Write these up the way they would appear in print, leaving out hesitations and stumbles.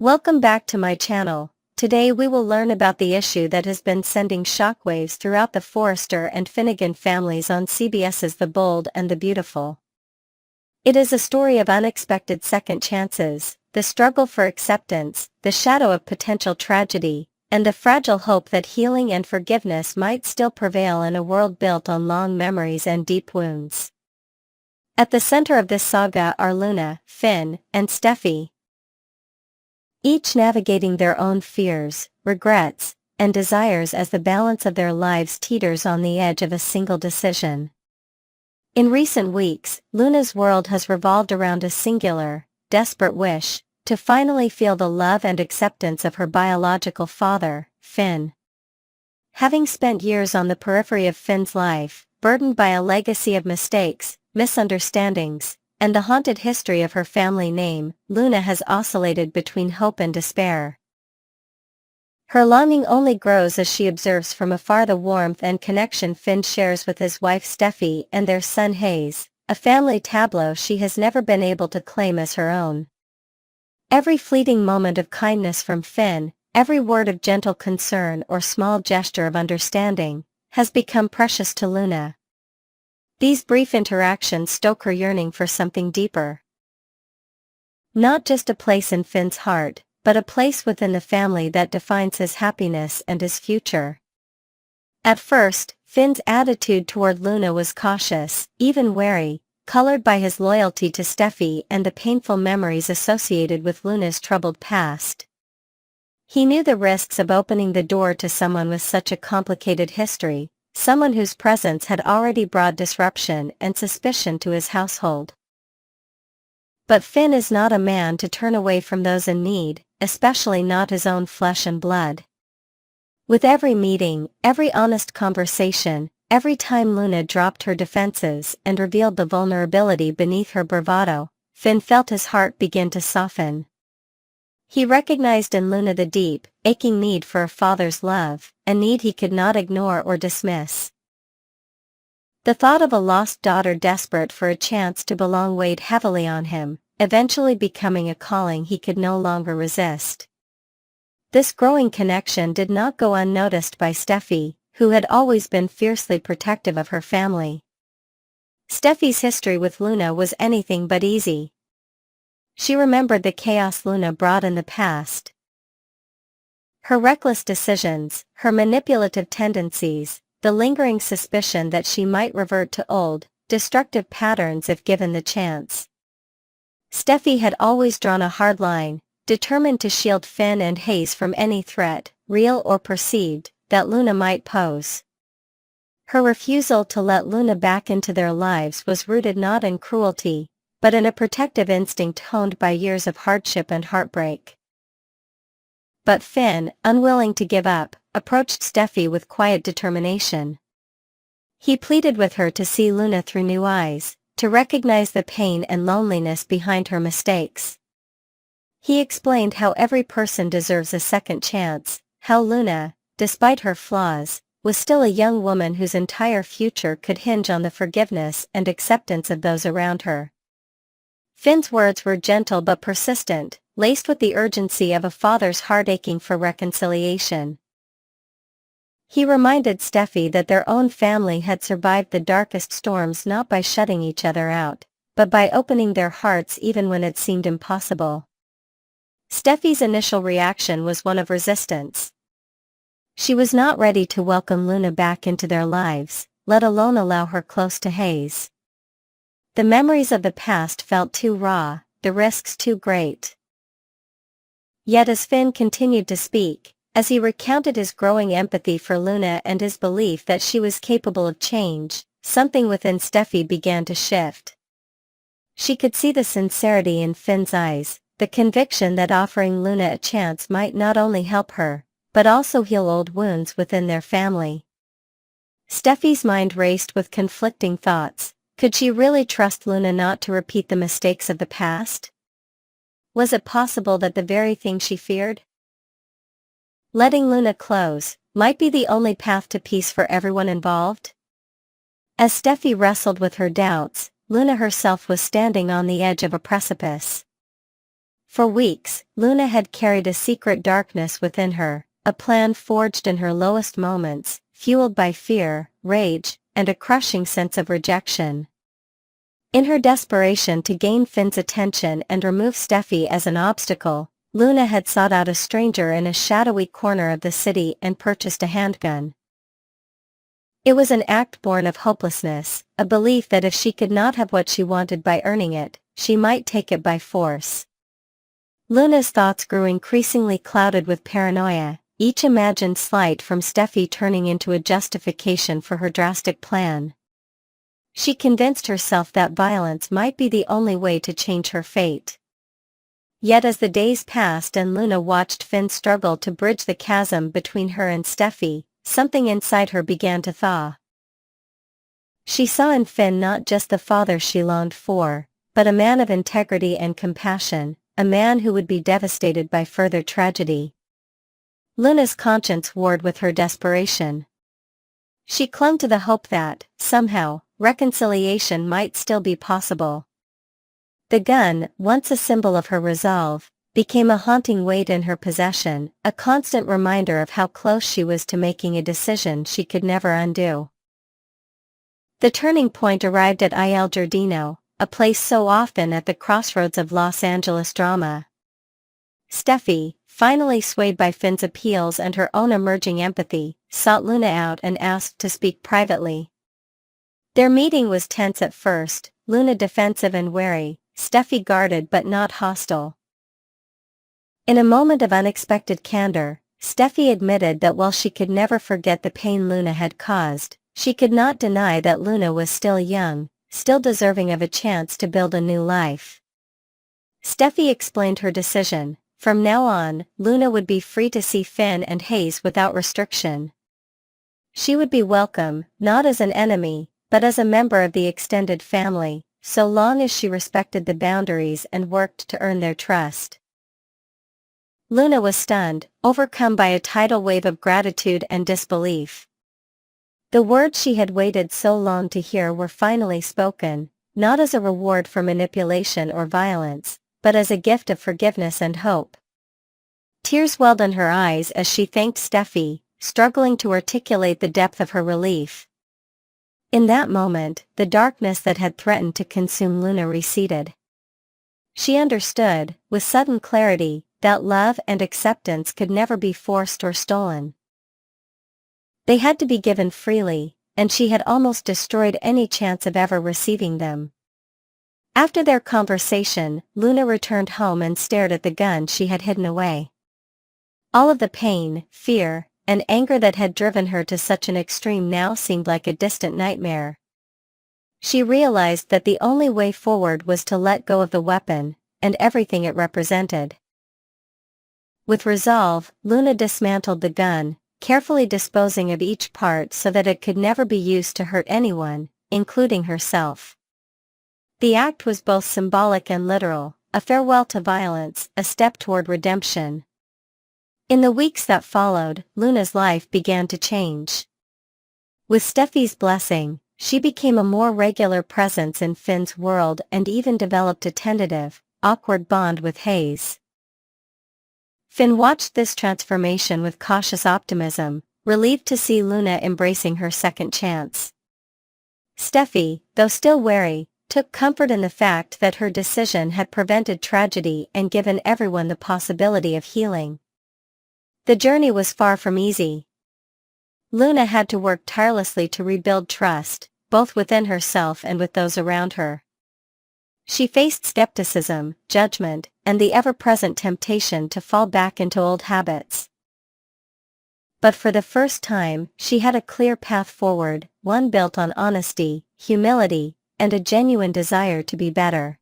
Welcome back to my channel. Today we will learn about the issue that has been sending shockwaves throughout the Forrester and Finnegan families on CBS's The Bold and the Beautiful. It is a story of unexpected second chances, the struggle for acceptance, the shadow of potential tragedy, and the fragile hope that healing and forgiveness might still prevail in a world built on long memories and deep wounds. At the center of this saga are Luna, Finn, and Steffy, each navigating their own fears, regrets, and desires as the balance of their lives teeters on the edge of a single decision. In recent weeks, Luna's world has revolved around a singular, desperate wish to finally feel the love and acceptance of her biological father, Finn. Having spent years on the periphery of Finn's life, burdened by a legacy of mistakes, misunderstandings, and the haunted history of her family name, Luna has oscillated between hope and despair. Her longing only grows as she observes from afar the warmth and connection Finn shares with his wife Steffy and their son Hayes, a family tableau she has never been able to claim as her own. Every fleeting moment of kindness from Finn, every word of gentle concern or small gesture of understanding, has become precious to Luna. These brief interactions stoke her yearning for something deeper. Not just a place in Finn's heart, but a place within the family that defines his happiness and his future. At first, Finn's attitude toward Luna was cautious, even wary, colored by his loyalty to Steffy and the painful memories associated with Luna's troubled past. He knew the risks of opening the door to someone with such a complicated history, someone whose presence had already brought disruption and suspicion to his household. But Finn is not a man to turn away from those in need, especially not his own flesh and blood. With every meeting, every honest conversation, every time Luna dropped her defenses and revealed the vulnerability beneath her bravado, Finn felt his heart begin to soften. He recognized in Luna the deep, aching need for a father's love, a need he could not ignore or dismiss. The thought of a lost daughter desperate for a chance to belong weighed heavily on him, eventually becoming a calling he could no longer resist. This growing connection did not go unnoticed by Steffy, who had always been fiercely protective of her family. Steffy's history with Luna was anything but easy. She remembered the chaos Luna brought in the past. Her reckless decisions, her manipulative tendencies, the lingering suspicion that she might revert to old, destructive patterns if given the chance. Steffy had always drawn a hard line, determined to shield Finn and Hayes from any threat, real or perceived, that Luna might pose. Her refusal to let Luna back into their lives was rooted not in cruelty, but in a protective instinct honed by years of hardship and heartbreak. But Finn, unwilling to give up, approached Steffy with quiet determination. He pleaded with her to see Luna through new eyes, to recognize the pain and loneliness behind her mistakes. He explained how every person deserves a second chance, how Luna, despite her flaws, was still a young woman whose entire future could hinge on the forgiveness and acceptance of those around her. Finn's words were gentle but persistent, laced with the urgency of a father's heart aching for reconciliation. He reminded Steffy that their own family had survived the darkest storms not by shutting each other out, but by opening their hearts even when it seemed impossible. Steffy's initial reaction was one of resistance. She was not ready to welcome Luna back into their lives, let alone allow her close to Hayes. The memories of the past felt too raw, the risks too great. Yet as Finn continued to speak, as he recounted his growing empathy for Luna and his belief that she was capable of change, something within Steffy began to shift. She could see the sincerity in Finn's eyes, the conviction that offering Luna a chance might not only help her, but also heal old wounds within their family. Steffy's mind raced with conflicting thoughts. Could she really trust Luna not to repeat the mistakes of the past? Was it possible that the very thing she feared, letting Luna close, might be the only path to peace for everyone involved? As Steffy wrestled with her doubts, Luna herself was standing on the edge of a precipice. For weeks, Luna had carried a secret darkness within her, a plan forged in her lowest moments, fueled by fear, rage, and a crushing sense of rejection. In her desperation to gain Finn's attention and remove Steffy as an obstacle, Luna had sought out a stranger in a shadowy corner of the city and purchased a handgun. It was an act born of hopelessness, a belief that if she could not have what she wanted by earning it, she might take it by force. Luna's thoughts grew increasingly clouded with paranoia, each imagined slight from Steffy turning into a justification for her drastic plan. She convinced herself that violence might be the only way to change her fate. Yet as the days passed and Luna watched Finn struggle to bridge the chasm between her and Steffy, something inside her began to thaw. She saw in Finn not just the father she longed for, but a man of integrity and compassion, a man who would be devastated by further tragedy. Luna's conscience warred with her desperation. She clung to the hope that, somehow, reconciliation might still be possible. The gun, once a symbol of her resolve, became a haunting weight in her possession, a constant reminder of how close she was to making a decision she could never undo. The turning point arrived at Il Giardino, a place so often at the crossroads of Los Angeles drama. Steffy, finally swayed by Finn's appeals and her own emerging empathy, sought Luna out and asked to speak privately. Their meeting was tense at first, Luna defensive and wary, Steffy guarded but not hostile. In a moment of unexpected candor, Steffy admitted that while she could never forget the pain Luna had caused, she could not deny that Luna was still young, still deserving of a chance to build a new life. Steffy explained her decision. From now on, Luna would be free to see Finn and Hayes without restriction. She would be welcome, not as an enemy, but as a member of the extended family, so long as she respected the boundaries and worked to earn their trust. Luna was stunned, overcome by a tidal wave of gratitude and disbelief. The words she had waited so long to hear were finally spoken, not as a reward for manipulation or violence, but as a gift of forgiveness and hope. Tears welled in her eyes as she thanked Steffy, struggling to articulate the depth of her relief. In that moment, the darkness that had threatened to consume Luna receded. She understood, with sudden clarity, that love and acceptance could never be forced or stolen. They had to be given freely, and she had almost destroyed any chance of ever receiving them. After their conversation, Luna returned home and stared at the gun she had hidden away. All of the pain, fear, and anger that had driven her to such an extreme now seemed like a distant nightmare. She realized that the only way forward was to let go of the weapon, and everything it represented. With resolve, Luna dismantled the gun, carefully disposing of each part so that it could never be used to hurt anyone, including herself. The act was both symbolic and literal, a farewell to violence, a step toward redemption. In the weeks that followed, Luna's life began to change. With Steffy's blessing, she became a more regular presence in Finn's world and even developed a tentative, awkward bond with Hayes. Finn watched this transformation with cautious optimism, relieved to see Luna embracing her second chance. Steffy, though still wary, took comfort in the fact that her decision had prevented tragedy and given everyone the possibility of healing. The journey was far from easy. Luna had to work tirelessly to rebuild trust, both within herself and with those around her. She faced skepticism, judgment, and the ever-present temptation to fall back into old habits. But for the first time, she had a clear path forward, one built on honesty, humility, and a genuine desire to be better.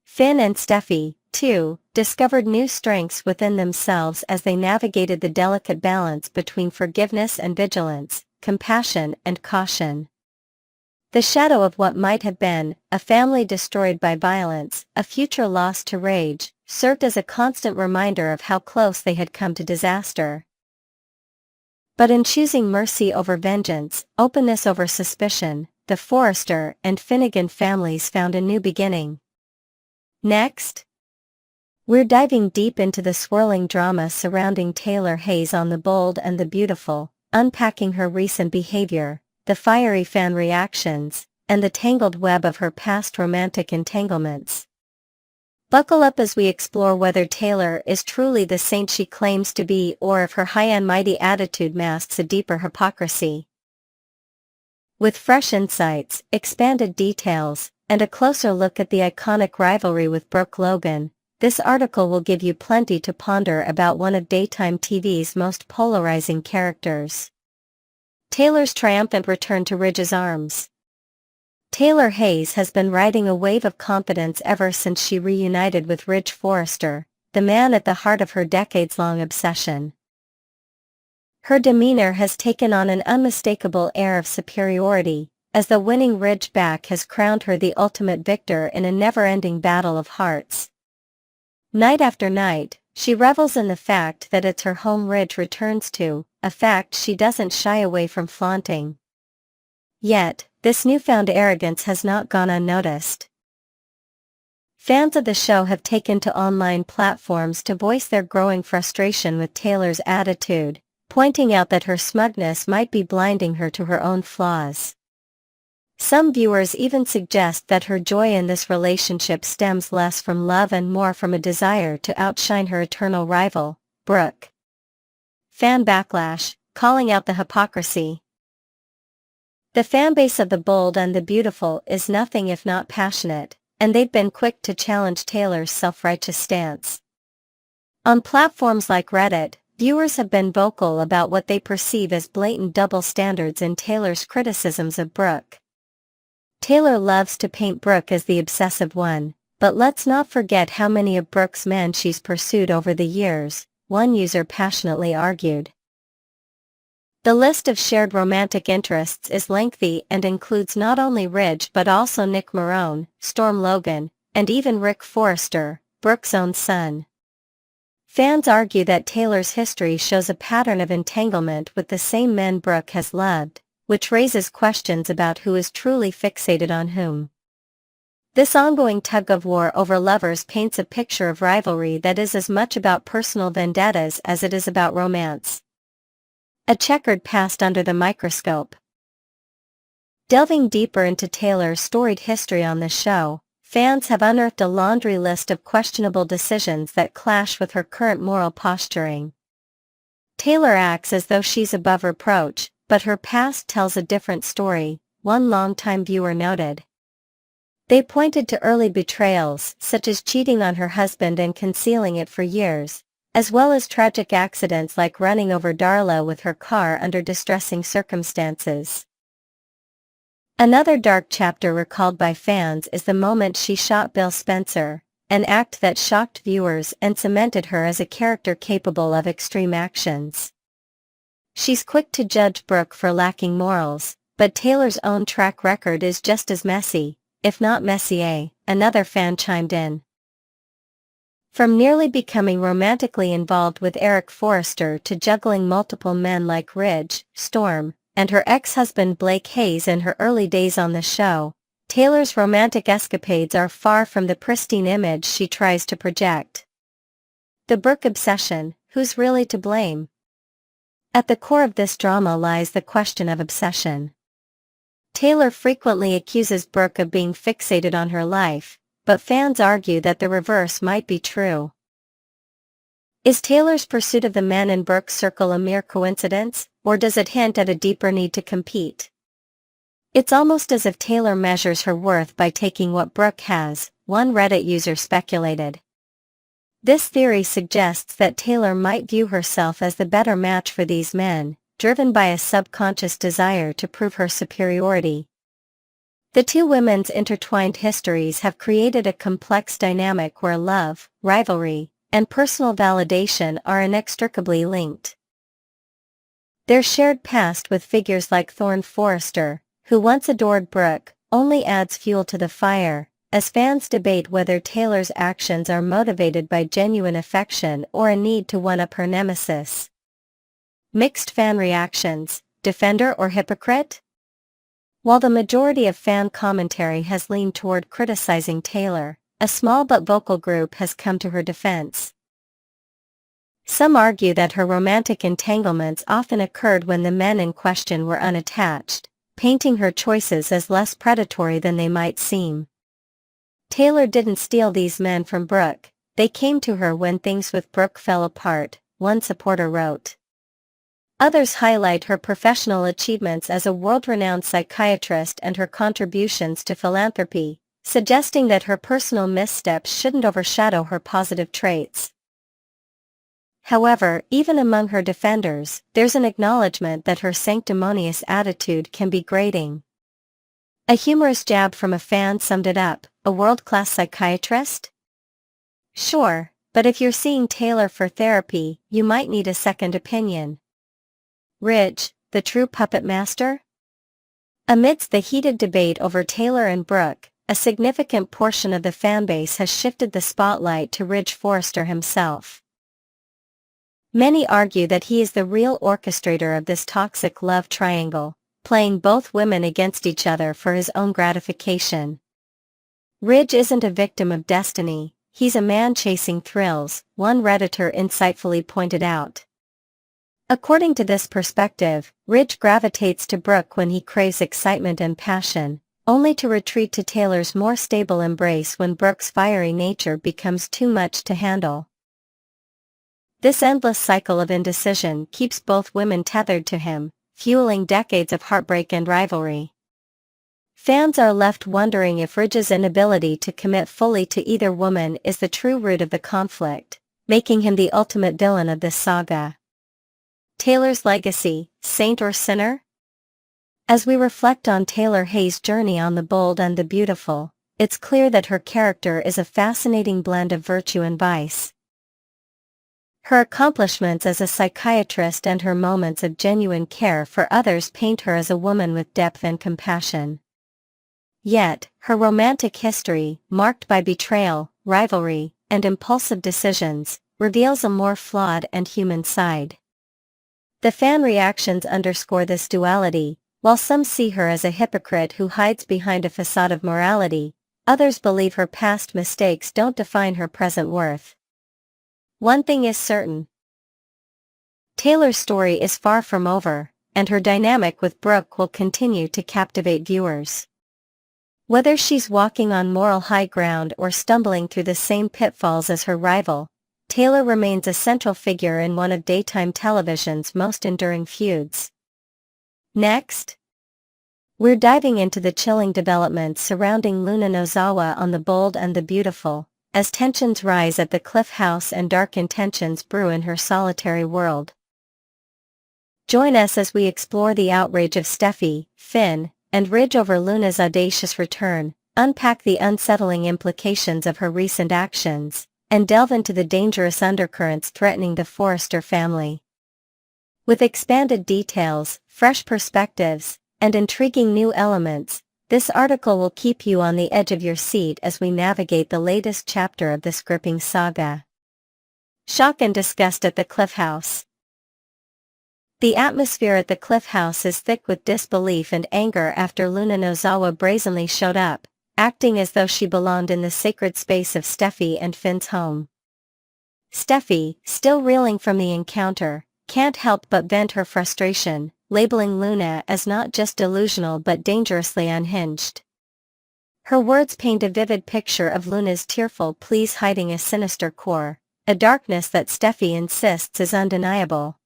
Finn and Steffy, too, discovered new strengths within themselves as they navigated the delicate balance between forgiveness and vigilance, compassion and caution. The shadow of what might have been, a family destroyed by violence, a future lost to rage, served as a constant reminder of how close they had come to disaster. But in choosing mercy over vengeance, openness over suspicion, the Forrester and Finnegan families found a new beginning. Next, We're diving deep into the swirling drama surrounding Taylor Hayes on The Bold and the Beautiful, unpacking her recent behavior, the fiery fan reactions, and the tangled web of her past romantic entanglements. Buckle up as we explore whether Taylor is truly the saint she claims to be or if her high and mighty attitude masks a deeper hypocrisy. With fresh insights, expanded details, and a closer look at the iconic rivalry with Brooke Logan, this article will give you plenty to ponder about one of daytime TV's most polarizing characters. Taylor's triumphant return to Ridge's arms. Taylor Hayes has been riding a wave of confidence ever since she reunited with Ridge Forrester, the man at the heart of her decades-long obsession. Her demeanor has taken on an unmistakable air of superiority, as the winning Ridge back has crowned her the ultimate victor in a never-ending battle of hearts. Night after night, she revels in the fact that it's her home Ridge returns to, a fact she doesn't shy away from flaunting. Yet, this newfound arrogance has not gone unnoticed. Fans of the show have taken to online platforms to voice their growing frustration with Taylor's attitude, pointing out that her smugness might be blinding her to her own flaws. Some viewers even suggest that her joy in this relationship stems less from love and more from a desire to outshine her eternal rival, Brooke. Fan backlash, calling out the hypocrisy. The fanbase of The Bold and the Beautiful is nothing if not passionate, and they've been quick to challenge Taylor's self-righteous stance. On platforms like Reddit, viewers have been vocal about what they perceive as blatant double standards in Taylor's criticisms of Brooke. Taylor loves to paint Brooke as the obsessive one, but let's not forget how many of Brooke's men she's pursued over the years, one user passionately argued. The list of shared romantic interests is lengthy and includes not only Ridge but also Nick Marone, Storm Logan, and even Rick Forrester, Brooke's own son. Fans argue that Taylor's history shows a pattern of entanglement with the same men Brooke has loved, which raises questions about who is truly fixated on whom. This ongoing tug-of-war over lovers paints a picture of rivalry that is as much about personal vendettas as it is about romance. A checkered past under the microscope. Delving deeper into Taylor's storied history on the show, fans have unearthed a laundry list of questionable decisions that clash with her current moral posturing. Taylor acts as though she's above reproach, but her past tells a different story, one longtime viewer noted. They pointed to early betrayals, such as cheating on her husband and concealing it for years, as well as tragic accidents like running over Darla with her car under distressing circumstances. Another dark chapter recalled by fans is the moment she shot Bill Spencer, an act that shocked viewers and cemented her as a character capable of extreme actions. She's quick to judge Brooke for lacking morals, but Taylor's own track record is just as messy, if not messier, another fan chimed in. From nearly becoming romantically involved with Eric Forrester to juggling multiple men like Ridge, Storm, and her ex-husband Blake Hayes in her early days on the show, Taylor's romantic escapades are far from the pristine image she tries to project. The Brooke obsession, who's really to blame? At the core of this drama lies the question of obsession. Taylor frequently accuses Brooke of being fixated on her life, but fans argue that the reverse might be true. Is Taylor's pursuit of the men in Brooke's circle a mere coincidence, or does it hint at a deeper need to compete? It's almost as if Taylor measures her worth by taking what Brooke has, one Reddit user speculated. This theory suggests that Taylor might view herself as the better match for these men, driven by a subconscious desire to prove her superiority. The two women's intertwined histories have created a complex dynamic where love, rivalry, and personal validation are inextricably linked. Their shared past with figures like Thorne Forrester, who once adored Brooke, only adds fuel to the fire, as fans debate whether Taylor's actions are motivated by genuine affection or a need to one-up her nemesis. Mixed fan reactions, defender or hypocrite? While the majority of fan commentary has leaned toward criticizing Taylor, a small but vocal group has come to her defense. Some argue that her romantic entanglements often occurred when the men in question were unattached, painting her choices as less predatory than they might seem. Taylor didn't steal these men from Brooke, they came to her when things with Brooke fell apart, one supporter wrote. Others highlight her professional achievements as a world-renowned psychiatrist and her contributions to philanthropy, suggesting that her personal missteps shouldn't overshadow her positive traits. However, even among her defenders, there's an acknowledgement that her sanctimonious attitude can be grating. A humorous jab from a fan summed it up, a world-class psychiatrist? Sure, but if you're seeing Taylor for therapy, you might need a second opinion. Ridge, the true puppet master? Amidst the heated debate over Taylor and Brooke, a significant portion of the fanbase has shifted the spotlight to Ridge Forrester himself. Many argue that he is the real orchestrator of this toxic love triangle, playing both women against each other for his own gratification. Ridge isn't a victim of destiny, he's a man chasing thrills, one Redditor insightfully pointed out. According to this perspective, Ridge gravitates to Brooke when he craves excitement and passion, only to retreat to Taylor's more stable embrace when Brooke's fiery nature becomes too much to handle. This endless cycle of indecision keeps both women tethered to him, fueling decades of heartbreak and rivalry. Fans are left wondering if Ridge's inability to commit fully to either woman is the true root of the conflict, making him the ultimate villain of this saga. Taylor's legacy, saint or sinner? As we reflect on Taylor Hayes' journey on the bold and the beautiful, it's clear that her character is a fascinating blend of virtue and vice. Her accomplishments as a psychiatrist and her moments of genuine care for others paint her as a woman with depth and compassion. Yet, her romantic history, marked by betrayal, rivalry, and impulsive decisions, reveals a more flawed and human side. The fan reactions underscore this duality. While some see her as a hypocrite who hides behind a facade of morality, others believe her past mistakes don't define her present worth. One thing is certain. Taylor's story is far from over, and her dynamic with Brooke will continue to captivate viewers. Whether she's walking on moral high ground or stumbling through the same pitfalls as her rival, Taylor remains a central figure in one of daytime television's most enduring feuds. Next, we're diving into the chilling developments surrounding Luna Nozawa on The Bold and the Beautiful, as tensions rise at the Cliff House and dark intentions brew in her solitary world. Join us as we explore the outrage of Steffy, Finn, and Ridge over Luna's audacious return, unpack the unsettling implications of her recent actions, and delve into the dangerous undercurrents threatening the Forrester family. With expanded details, fresh perspectives, and intriguing new elements, this article will keep you on the edge of your seat as we navigate the latest chapter of this gripping saga. Shock and disgust at the Cliff House. The atmosphere at the Cliff House is thick with disbelief and anger after Luna Nozawa brazenly showed up, acting as though she belonged in the sacred space of Steffy and Finn's home. Steffy, still reeling from the encounter, can't help but vent her frustration, labeling Luna as not just delusional but dangerously unhinged. Her words paint a vivid picture of Luna's tearful pleas hiding a sinister core, a darkness that Steffy insists is undeniable.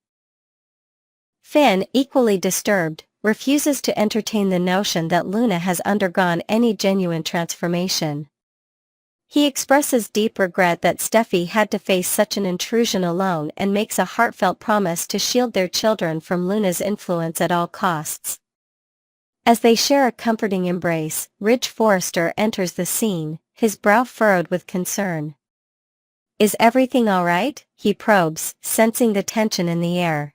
Finn, equally disturbed, refuses to entertain the notion that Luna has undergone any genuine transformation. He expresses deep regret that Steffy had to face such an intrusion alone and makes a heartfelt promise to shield their children from Luna's influence at all costs. As they share a comforting embrace, Ridge Forrester enters the scene, his brow furrowed with concern. "Is everything all right?" he probes, sensing the tension in the air.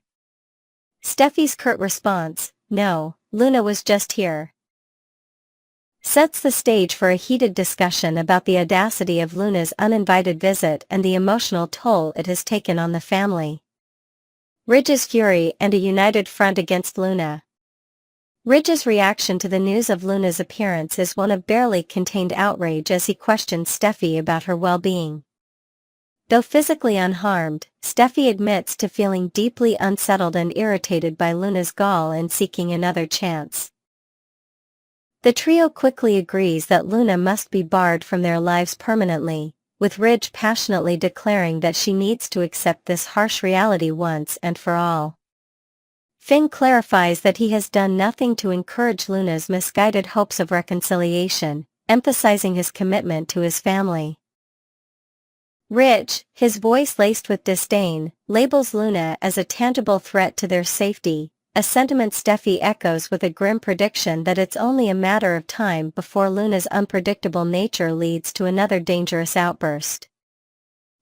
Steffy's curt response, "No, Luna was just here," sets the stage for a heated discussion about the audacity of Luna's uninvited visit and the emotional toll it has taken on the family. Ridge's fury and a united front against Luna. Ridge's reaction to the news of Luna's appearance is one of barely contained outrage as he questions Steffy about her well-being. Though physically unharmed, Steffy admits to feeling deeply unsettled and irritated by Luna's gall and seeking another chance. The trio quickly agrees that Luna must be barred from their lives permanently, with Ridge passionately declaring that she needs to accept this harsh reality once and for all. Finn clarifies that he has done nothing to encourage Luna's misguided hopes of reconciliation, emphasizing his commitment to his family. Ridge, his voice laced with disdain, labels Luna as a tangible threat to their safety, a sentiment Steffy echoes with a grim prediction that it's only a matter of time before Luna's unpredictable nature leads to another dangerous outburst.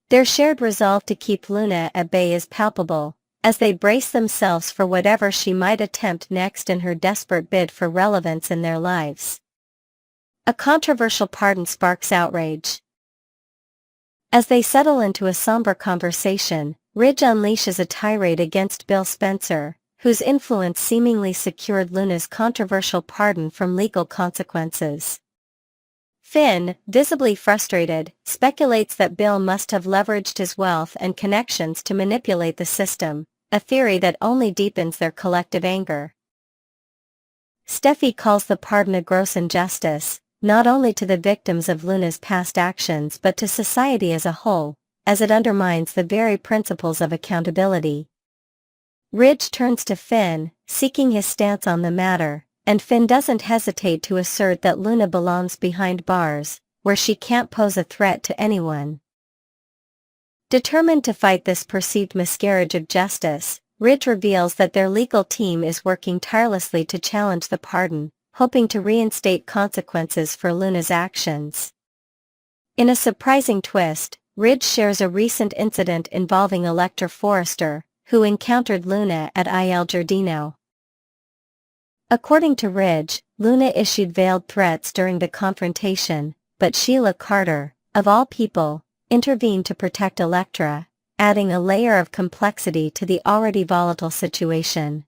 Their shared resolve to keep Luna at bay is palpable, as they brace themselves for whatever she might attempt next in her desperate bid for relevance in their lives. A controversial pardon sparks outrage. As they settle into a somber conversation, Ridge unleashes a tirade against Bill Spencer, whose influence seemingly secured Luna's controversial pardon from legal consequences. Finn, visibly frustrated, speculates that Bill must have leveraged his wealth and connections to manipulate the system, a theory that only deepens their collective anger. Steffy calls the pardon a gross injustice, not only to the victims of Luna's past actions but to society as a whole, as it undermines the very principles of accountability. Ridge turns to Finn, seeking his stance on the matter, and Finn doesn't hesitate to assert that Luna belongs behind bars, where she can't pose a threat to anyone. Determined to fight this perceived miscarriage of justice, Ridge reveals that their legal team is working tirelessly to challenge the pardon, hoping to reinstate consequences for Luna's actions. In a surprising twist, Ridge shares a recent incident involving Elector Forrester, who encountered Luna at Il Giardino. According to Ridge, Luna issued veiled threats during the confrontation, but Sheila Carter, of all people, intervened to protect Electra, adding a layer of complexity to the already volatile situation.